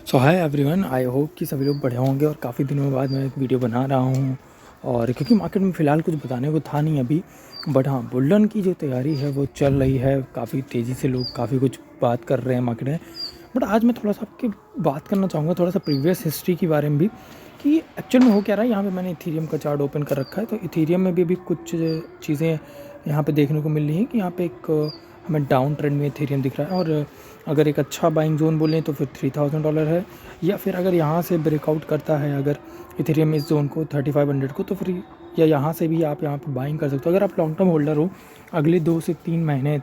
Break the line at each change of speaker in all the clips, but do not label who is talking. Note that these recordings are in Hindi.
So hi everyone, I hope कि सभी लोग बढ़िया होंगे। और काफ़ी दिनों बाद मैं एक वीडियो बना रहा हूँ। और क्योंकि मार्केट में फ़िलहाल कुछ बताने को था नहीं अभी, बट हाँ, बुल रन की जो तैयारी है वो चल रही है। काफ़ी तेज़ी से लोग काफ़ी कुछ बात कर रहे हैं मार्केट में। बट आज मैं थोड़ा सा आपकी बात करना चाहूँगा, थोड़ा सा प्रीवियस हिस्ट्री के बारे में भी, कि एक्चुअल में हो क्या रहा है। यहाँ पे मैंने इथेरियम का चार्ट ओपन कर रखा है, तो इथेरियम में भी अभी कुछ चीज़ें यहाँ पे देखने को मिल रही हैं कि यहाँ पे एक हमें डाउन ट्रेंड में इथेरियम दिख रहा है। और अगर एक अच्छा बाइंग जोन बोलें तो फिर $3000 है, या फिर अगर यहाँ से ब्रेकआउट करता है अगर इथेरियम इस जोन को 3500 को, तो फिर या यहाँ से भी आप यहाँ पे बाइंग कर सकते हो। अगर आप लॉन्ग टर्म होल्डर हो, अगले 2 से 3 महीने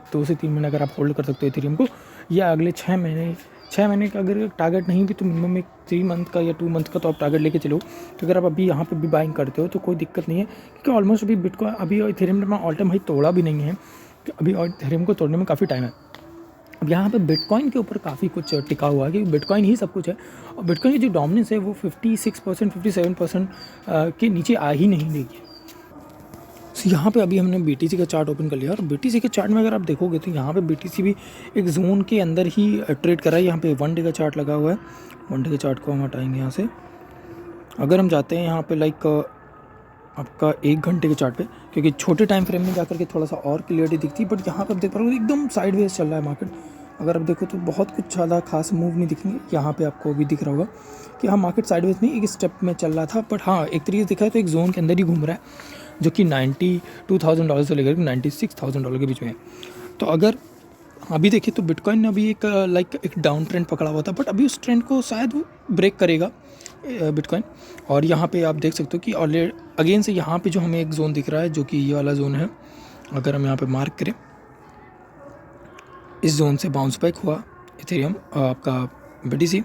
अगर आप होल्ड कर सकते हो इथेरियम को, या अगले 6 महीने का अगर टारगेट नहीं भी तो मिनिमम एक 3 मंथ का या 2 मंथ का तो आप टारगेट लेके चलो। तो अगर आप अभी यहाँ पे भी बाइंग करते हो तो कोई दिक्कत नहीं है, क्योंकि ऑलमोस्ट अभी बिटकॉइन अभी इथेरियम ने ऑल टाइम हाई तोड़ा भी नहीं है। अभी और इथेरियम को तोड़ने में काफ़ी टाइम है। अब यहाँ पे बिटकॉइन के ऊपर काफ़ी कुछ टिका हुआ है, क्योंकि बिटकॉइन ही सब कुछ है। और बिटकॉइन की जो डोमिनेंस है वो 56% 57% के नीचे आ ही नहीं देगी। तो यहाँ पे अभी हमने BTC का चार्ट ओपन कर लिया, और BTC के चार्ट में अगर आप देखोगे तो यहाँ पे BTC भी एक जोन के अंदर ही ट्रेड कर रहा है। यहाँ पे 1 डे का चार्ट लगा हुआ है। 1 डे के चार्ट को हम हटाएंगे यहाँ से। अगर हम जाते हैं यहाँ पे लाइक आपका 1 घंटे के चार्ट पे, क्योंकि छोटे टाइम फ्रेम में जाकर के थोड़ा सा और क्लियरिटी दिखती है, बट यहाँ पे आप देख पा रहे हो एकदम साइडवेज चल रहा है मार्केट। अगर आप देखो तो बहुत कुछ ज़्यादा खास मूव नहीं दिखेंगे। यहाँ पे आपको भी दिख रहा होगा कि हाँ, मार्केट साइडवेज नहीं एक स्टेप में चल रहा था, बट हाँ, एक तरीके से दिखा है तो एक जोन के अंदर ही घूम रहा है, जो कि $92,000 से लेकर $96,000 के बीच में है। तो अगर अभी देखिए तो बिटकॉइन ने अभी एक डाउन ट्रेंड पकड़ा हुआ था, बट अभी उस ट्रेंड को शायद वो ब्रेक करेगा बिटकॉइन। और यहाँ पे आप देख सकते हो कि ऑलरेडी अगेन से यहाँ पे जो हमें एक जोन दिख रहा है, जो कि ये वाला जोन है। अगर हम यहाँ पे मार्क करें, इस जोन से बाउंस बैक हुआ इथेरियम आपका BTC,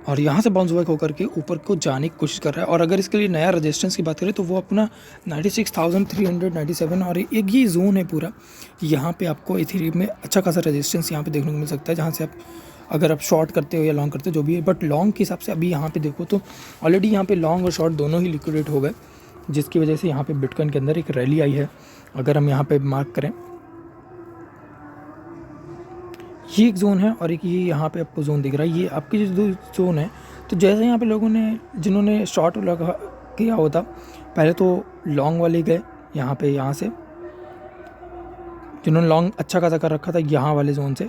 और यहाँ से बाउंस बैक होकर के ऊपर को जाने की कोशिश कर रहा है। और अगर इसके लिए नया रेजिस्टेंस की बात करें तो वो अपना 96,397, और एक ये जोन है पूरा। यहाँ पे आपको इथेरियम में अच्छा खासा रेजिस्टेंस यहाँ पे देखने को मिल सकता है, जहाँ से आप अगर आप शॉर्ट करते हो या लॉन्ग करते हो जो भी है। बट लॉन्ग के हिसाब से अभी यहाँ पे देखो तो ऑलरेडी यहाँ पे लॉन्ग और शॉर्ट दोनों ही लिक्विडेट हो गए, जिसकी वजह से यहाँ पे बिटकॉइन के अंदर एक रैली आई है। अगर हम यहाँ पे मार्क करें, ये एक जोन है और एक ये यहाँ पे आपको जोन दिख रहा है, ये आपकी जो दो जोन है। तो जैसे यहाँ पे लोगों ने जिन्होंने शॉर्ट लगा किया होता, पहले तो लॉन्ग वाले गए यहाँ पे, यहाँ से जिन्होंने लॉन्ग अच्छा खासा कर रखा था यहाँ वाले जोन से,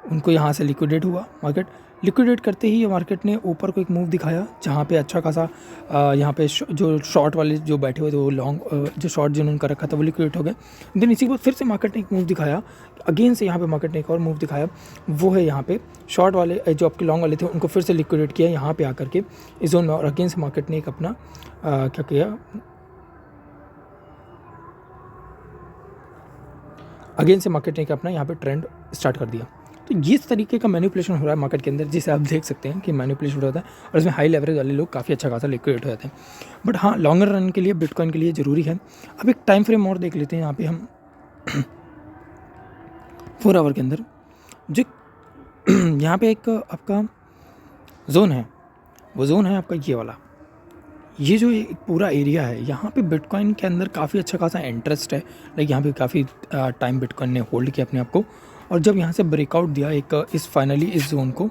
उनको यहाँ से लिक्विडेट हुआ मार्केट। लिक्विडेट करते ही मार्केट ने ऊपर को एक मूव दिखाया, जहाँ पे अच्छा खासा यहाँ पे जो शॉर्ट वाले जो बैठे हुए थे वो लॉन्ग, जो शॉर्ट जिन्होंने कर रखा था वो लिक्विडेट हो गए। देन इसी के बाद फिर से मार्केट ने एक मूव दिखाया, अगेन से यहाँ पे मार्केट ने एक और मूव दिखाया। वो है यहाँ पे शॉर्ट वाले जो आपके लॉन्ग वाले थे उनको फिर से लिक्विडेट किया यहाँ पे आकर के इस जोन में, और अगेन से मार्केट ने एक अपना क्या किया, अगेन से मार्केट ने एक अपना यहाँ पे ट्रेंड स्टार्ट कर दिया। तो ये इस तरीके का मैनिपुलेशन हो रहा है मार्केट के अंदर, जिसे आप देख सकते हैं कि मैनिपुलेशन हो रहा है, और इसमें हाई लेवरेज वाले लोग काफ़ी अच्छा खासा लिक्विडेट हो जाते हैं। बट हाँ, लॉन्गर रन के लिए बिटकॉइन के लिए ज़रूरी है। अब एक टाइम फ्रेम और देख लेते हैं यहाँ पे हम 4 आवर के अंदर, जो यहाँ पे एक आपका जोन है, वो जोन है आपका ये वाला। ये जो एक पूरा एरिया है, यहाँ पे बिटकॉइन के अंदर काफ़ी अच्छा खासा इंटरेस्ट है। लाइक यहाँ पे काफ़ी टाइम बिटकॉइन ने होल्ड किया अपने आप को, और जब यहाँ से ब्रेकआउट दिया एक इस जोन को,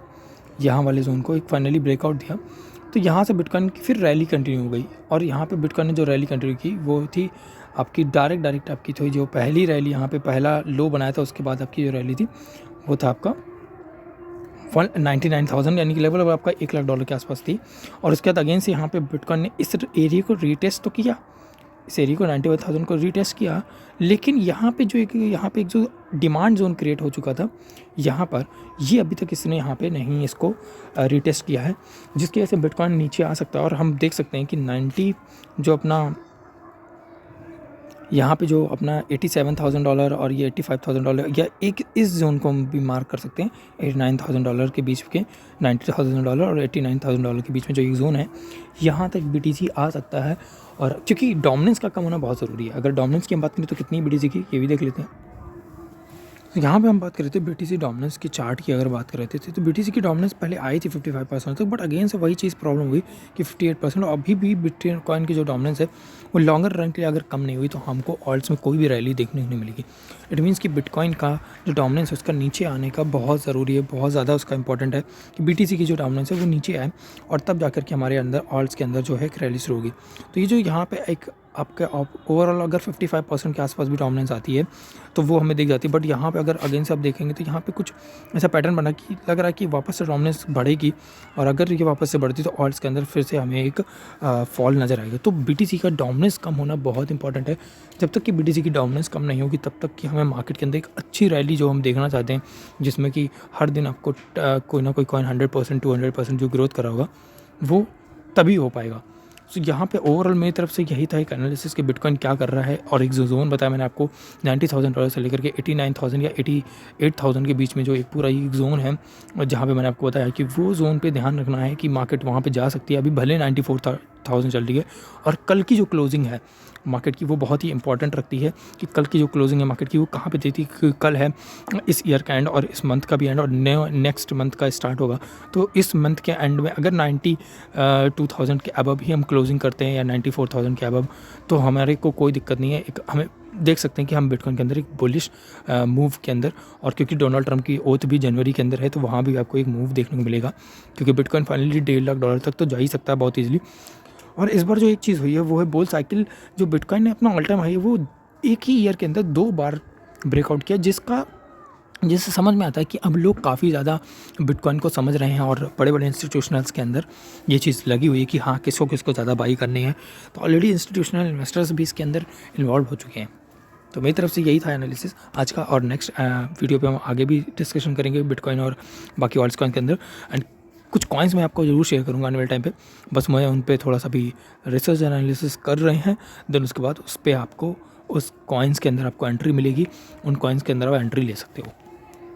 यहाँ वाले जोन को एक फाइनली ब्रेकआउट दिया, तो यहाँ से बिटकॉइन की फिर रैली कंटिन्यू हो गई। और यहाँ पे बिटकॉइन ने जो रैली कंटिन्यू की वो थी आपकी डायरेक्ट आपकी थी जो पहली रैली, यहाँ पे पहला लो बनाया था, उसके बाद आपकी जो रैली थी वो था आपका 99,000 यानी कि लेवल अब आपका $1,00,000 के आसपास थी। और उसके बाद अगेन से यहाँ पे बिटकॉइन ने इस एरिया को रीटेस्ट तो किया, इस एरिया को 91,000 को रीटेस्ट किया, लेकिन यहाँ पे एक जो डिमांड जोन क्रिएट हो चुका था यहाँ पर, ये अभी तक इसने यहाँ पे नहीं इसको रीटेस्ट किया है, जिसकी वजह से बिटकॉइन नीचे आ सकता है। और हम देख सकते हैं कि 90 जो अपना यहाँ पे जो अपना $87,000 और ये $85,000, या एक इस जोन को हम भी मार्क कर सकते हैं $89,000 के बीच के, $90,000 और $89,000 के बीच में जो एक जोन है, यहाँ तक BTC आ सकता है। और क्योंकि डोमिनेंस का कम होना बहुत ज़रूरी है। अगर डोमिनेंस की हम बात करें तो कितनी BTC की, ये भी देख लेते हैं। तो यहाँ पे हम बात कर रहे थे बीटीसी डोमिनेंस की चार्ट की अगर बात कर रहे थे तो बीटीसी की डोमिनेंस पहले आई थी 55% तक, बट अगेन से वही चीज़ प्रॉब्लम हुई कि 58%। और अभी भी बिटकॉइन की जो डोमिनेंस है वो लॉन्गर रन के लिए अगर कम नहीं हुई तो हमको ऑल्ट्स में कोई भी रैली देखने को नहीं मिलेगी। इट मीन्स कि बिटकॉइन का जो डोमिनेंस है उसका नीचे आने का बहुत ज़रूरी है, बहुत ज़्यादा उसका इंपॉर्टेंट है कि बीटीसी की जो डोमिनेंस है वो नीचे आए और तब जाकर के हमारे अंदर ऑल्ट्स के अंदर जो है एक रैली शुरू होगी। तो ये जो यहाँ पे एक आपके ओवरऑल अगर 55% के आसपास भी डोमिनेंस आती है तो वो हमें दिख जाती है, बट यहाँ पे अगर अगेन से आप देखेंगे तो यहाँ पे कुछ ऐसा पैटर्न बना कि लग रहा है कि वापस से डोमिनेंस बढ़ेगी और अगर ये वापस से बढ़ती तो ऑल्ट्स के अंदर फिर से हमें एक फॉल नज़र आएगा। तो बीटीसी का डोमिनेंस कम होना बहुत इंपॉर्टेंट है। जब तक कि बीटीसी की डोमिनेंस कम नहीं होगी तब तक कि हमें मार्केट के अंदर एक अच्छी रैली जो हम देखना चाहते हैं, जिसमें कि हर दिन आपको कोई ना कोई कॉइन 100% 200% जो ग्रोथ करा होगा वो तभी हो पाएगा। तो यहाँ पे ओवरऑल मेरी तरफ से यही था एक एनालिसिस कि बिटकॉइन क्या कर रहा है। और एक जो जोन बताया मैंने आपको $90,000 से लेकर के 89,000 या 88,000 के बीच में जो एक पूरा एक जोन है, जहाँ पे मैंने आपको बताया कि वो जोन पे ध्यान रखना है कि मार्केट वहाँ पे जा सकती है। अभी भले 94,000 चल रही है और कल की जो क्लोजिंग है मार्केट की वो बहुत ही इंपॉर्टेंट रखती है कि कल की जो क्लोजिंग है मार्केट की वो कहाँ पे देती है। कल है इस ईयर का एंड और इस मंथ का भी एंड और नेक्स्ट मंथ का स्टार्ट होगा। तो इस मंथ के एंड में अगर 92,000 के अबव ही हम क्लोजिंग करते हैं या 94,000 के अबव तो हमारे को कोई दिक्कत नहीं है। एक हमें देख सकते हैं कि हम बिटकॉइन के अंदर एक बुलिश मूव के अंदर, और क्योंकि डोनाल्ड ट्रंप की ओथ भी जनवरी के अंदर है तो वहाँ भी आपको एक मूव देखने को मिलेगा, क्योंकि बिटकॉइन फाइनली $1.5 लाख तक तो जा ही सकता है बहुत ईजिली। और इस बार जो एक चीज़ हुई है वो है बुल साइकिल। जो बिटकॉइन ने अपना ऑल टाइम हाई है वो एक ही ईयर के अंदर 2 बार ब्रेकआउट किया, जिससे समझ में आता है कि अब लोग काफ़ी ज़्यादा बिटकॉइन को समझ रहे हैं और बड़े बड़े इंस्टीट्यूशनल्स के अंदर ये चीज़ लगी हुई है कि हाँ किसको किसको ज़्यादा बाई करनी है। तो ऑलरेडी इंस्टीट्यूशनल इन्वेस्टर्स भी इसके अंदर इन्वॉल्व हो चुके हैं। तो मेरी तरफ से यही था एनालिसिस आज का, और नेक्स्ट वीडियो पे हम आगे भी डिस्कशन करेंगे बिटकॉइन और बाकी ऑल्ट्स कॉइन के अंदर। एंड कुछ कॉइन्स मैं आपको ज़रूर शेयर करूँगा आने वाले टाइम पे, बस मैं उन पे थोड़ा सा भी रिसर्च एनालिसिस कर रहे हैं। देन उसके बाद उस पर आपको उस कॉइन्स के अंदर आपको एंट्री मिलेगी, उन कॉइन्स के अंदर आप एंट्री ले सकते हो।